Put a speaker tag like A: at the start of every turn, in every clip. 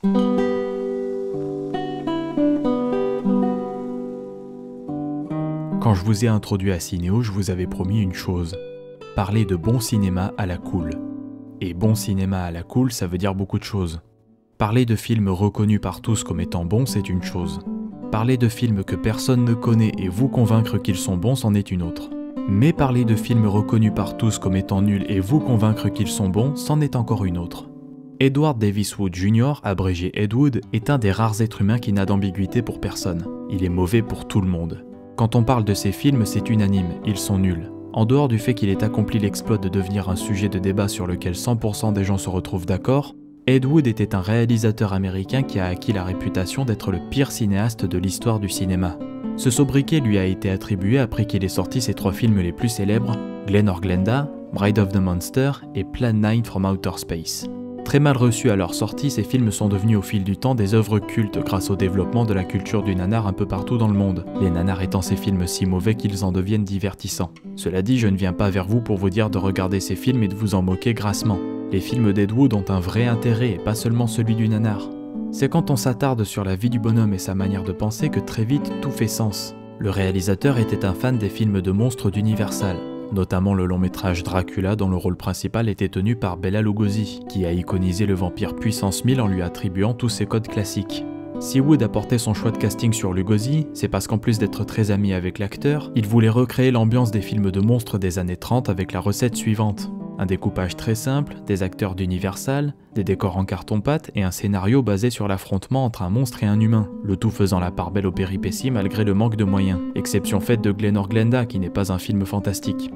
A: Quand je vous ai introduit à Cinéo, je vous avais promis une chose. Parler de bon cinéma à la cool. Et bon cinéma à la cool, ça veut dire beaucoup de choses. Parler de films reconnus par tous comme étant bons, c'est une chose. Parler de films que personne ne connaît et vous convaincre qu'ils sont bons, c'en est une autre. Mais parler de films reconnus par tous comme étant nuls et vous convaincre qu'ils sont bons, c'en est encore une autre. Edward Davis Wood Jr., abrégé Ed Wood, est un des rares êtres humains qui n'a d'ambiguïté pour personne. Il est mauvais pour tout le monde. Quand on parle de ses films, c'est unanime, ils sont nuls. En dehors du fait qu'il ait accompli l'exploit de devenir un sujet de débat sur lequel 100% des gens se retrouvent d'accord, Ed Wood était un réalisateur américain qui a acquis la réputation d'être le pire cinéaste de l'histoire du cinéma. Ce sobriquet lui a été attribué après qu'il ait sorti ses 3 films les plus célèbres, Glen or Glenda, Bride of the Monster et Plan 9 from Outer Space. Très mal reçus à leur sortie, ces films sont devenus au fil du temps des œuvres cultes grâce au développement de la culture du nanar un peu partout dans le monde, les nanars étant ces films si mauvais qu'ils en deviennent divertissants. Cela dit, je ne viens pas vers vous pour vous dire de regarder ces films et de vous en moquer grassement. Les films d'Ed Wood ont un vrai intérêt et pas seulement celui du nanar. C'est quand on s'attarde sur la vie du bonhomme et sa manière de penser que très vite tout fait sens. Le réalisateur était un fan des films de monstres d'Universal, notamment le long métrage Dracula dont le rôle principal était tenu par Bela Lugosi, qui a iconisé le vampire puissance 1000 en lui attribuant tous ses codes classiques. Si Wood a porté son choix de casting sur Lugosi, c'est parce qu'en plus d'être très ami avec l'acteur, il voulait recréer l'ambiance des films de monstres des années 30 avec la recette suivante. Un découpage très simple, des acteurs d'Universal, des décors en carton-pâte et un scénario basé sur l'affrontement entre un monstre et un humain, le tout faisant la part belle aux péripéties malgré le manque de moyens, exception faite de Glen or Glenda qui n'est pas un film fantastique.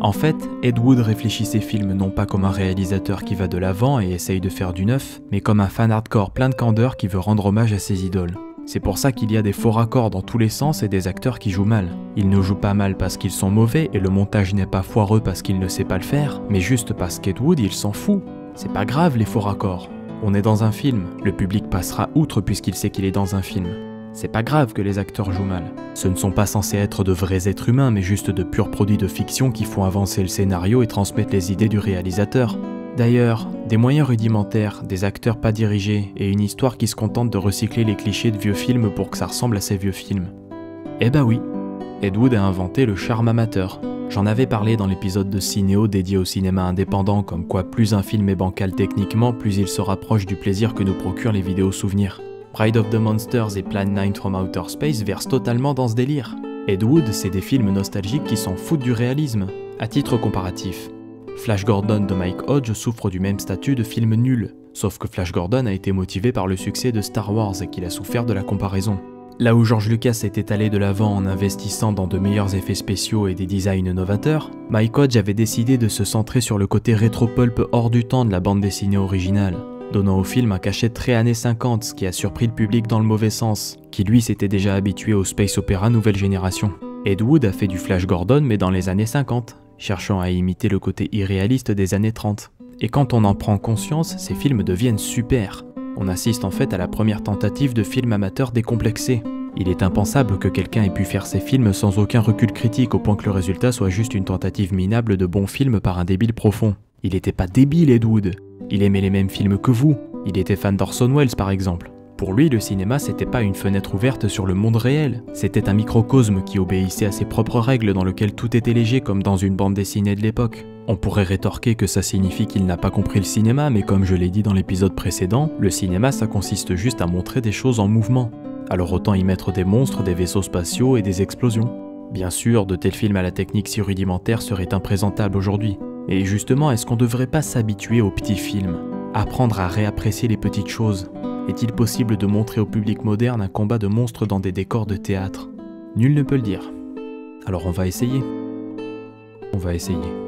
A: En fait, Ed Wood réfléchit ses films non pas comme un réalisateur qui va de l'avant et essaye de faire du neuf, mais comme un fan hardcore plein de candeur qui veut rendre hommage à ses idoles. C'est pour ça qu'il y a des faux raccords dans tous les sens et des acteurs qui jouent mal. Ils ne jouent pas mal parce qu'ils sont mauvais et le montage n'est pas foireux parce qu'il ne sait pas le faire, mais juste parce qu'Ed Wood il s'en fout. C'est pas grave les faux raccords. On est dans un film, le public passera outre puisqu'il sait qu'il est dans un film. C'est pas grave que les acteurs jouent mal. Ce ne sont pas censés être de vrais êtres humains mais juste de purs produits de fiction qui font avancer le scénario et transmettre les idées du réalisateur. D'ailleurs, des moyens rudimentaires, des acteurs pas dirigés et une histoire qui se contente de recycler les clichés de vieux films pour que ça ressemble à ces vieux films. Eh bah oui, Ed Wood a inventé le charme amateur. J'en avais parlé dans l'épisode de Cinéo dédié au cinéma indépendant, comme quoi plus un film est bancal techniquement, plus il se rapproche du plaisir que nous procurent les vidéos souvenirs. Bride of the Monsters et Plan 9 from Outer Space versent totalement dans ce délire. Ed Wood, c'est des films nostalgiques qui s'en foutent du réalisme. À titre comparatif, Flash Gordon de Mike Hodge souffre du même statut de film nul, sauf que Flash Gordon a été motivé par le succès de Star Wars et qu'il a souffert de la comparaison. Là où George Lucas s'était allé de l'avant en investissant dans de meilleurs effets spéciaux et des designs novateurs, Mike Hodge avait décidé de se centrer sur le côté rétro-pulp hors du temps de la bande dessinée originale, donnant au film un cachet très années 50, ce qui a surpris le public dans le mauvais sens, qui lui s'était déjà habitué au space opéra nouvelle génération. Ed Wood a fait du Flash Gordon mais dans les années 50, cherchant à imiter le côté irréaliste des années 30. Et quand on en prend conscience, ces films deviennent super. On assiste en fait à la première tentative de film amateur décomplexé. Il est impensable que quelqu'un ait pu faire ces films sans aucun recul critique au point que le résultat soit juste une tentative minable de bon film par un débile profond. Il était pas débile Ed Wood, il aimait les mêmes films que vous, il était fan d'Orson Welles par exemple. Pour lui, le cinéma c'était pas une fenêtre ouverte sur le monde réel, c'était un microcosme qui obéissait à ses propres règles dans lequel tout était léger comme dans une bande dessinée de l'époque. On pourrait rétorquer que ça signifie qu'il n'a pas compris le cinéma, mais comme je l'ai dit dans l'épisode précédent, le cinéma ça consiste juste à montrer des choses en mouvement. Alors autant y mettre des monstres, des vaisseaux spatiaux et des explosions. Bien sûr, de tels films à la technique si rudimentaire seraient imprésentables aujourd'hui. Et justement, est-ce qu'on devrait pas s'habituer aux petits films? Apprendre à réapprécier les petites choses? Est-il possible de montrer au public moderne un combat de monstres dans des décors de théâtre? Nul ne peut le dire. Alors on va essayer. On va essayer.